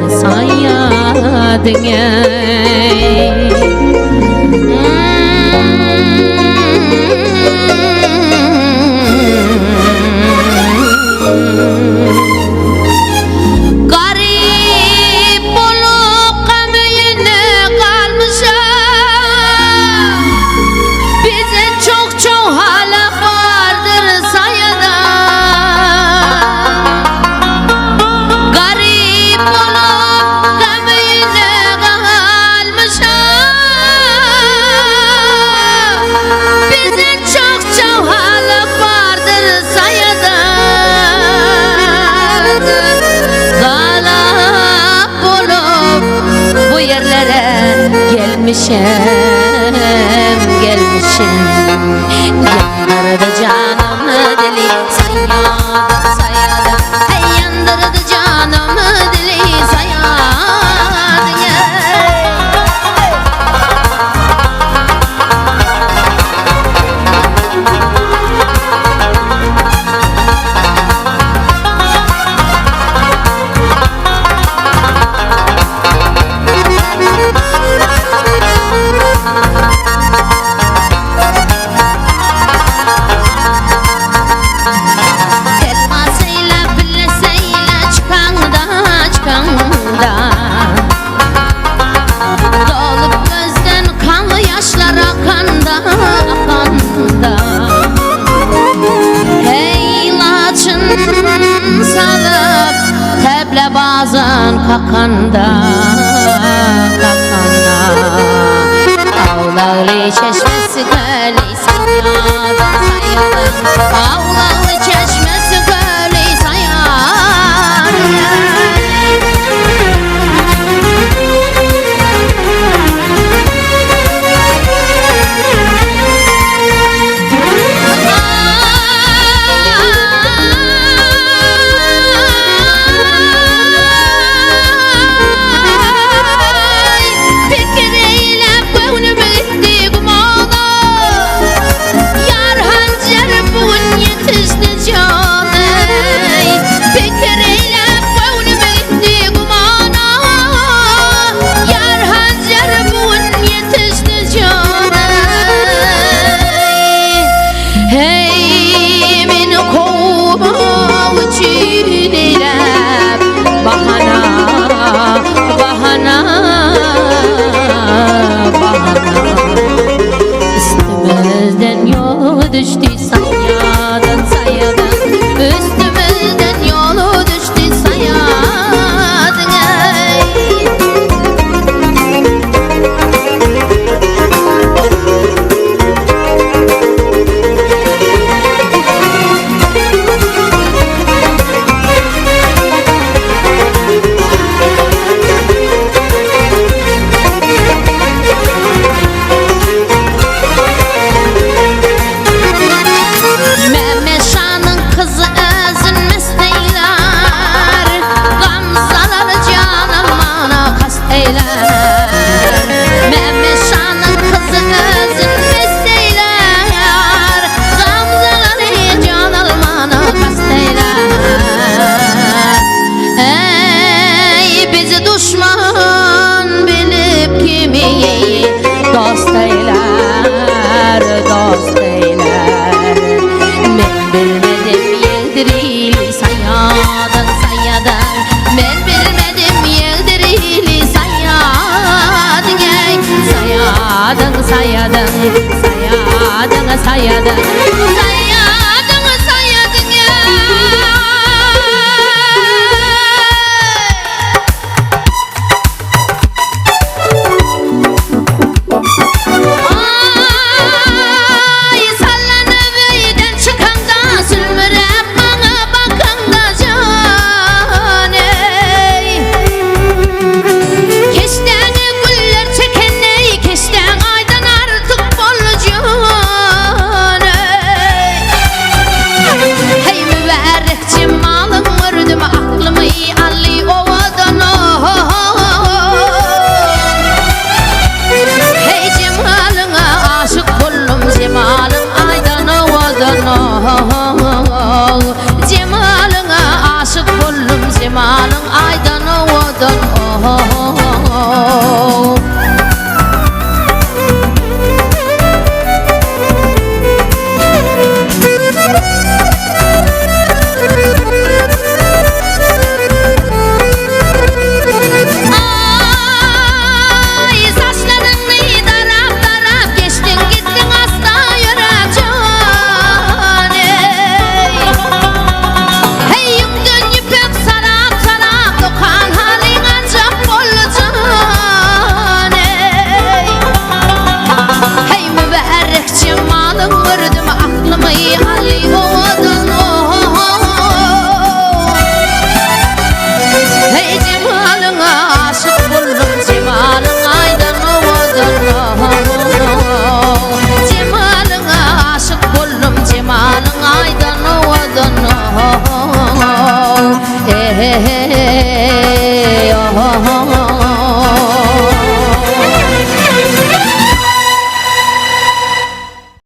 sayadın gelmişim yandırdı canımı deli sayadın hey yandırdı canımı deli sayadın bazen kakanda Ağlarlı çeşmesi gölü sayadın Ağlarlı çeşmesi gölü sayadın Üstümüzden yolu düştü sayadın Üstümüzden yolu düştü sayadın Dost eyler Men bilmedim yedirili sayadın Men bilmedim yedirili sayadın sayadın Cemalına aşık buldum cemalın aydan o odan Ay saçlarını darap darap geçtin gittin hasta yüreceğin Hey yüktün yüpek sarap sarap dokan halin ancak bolacaksın Hey mübarek cemalın vurdum aklımı hali oğudun Hey cemalına aşık buldum cemalın aydan oğudun Cemalına aşık buldum cemalın aydan oğudun Hey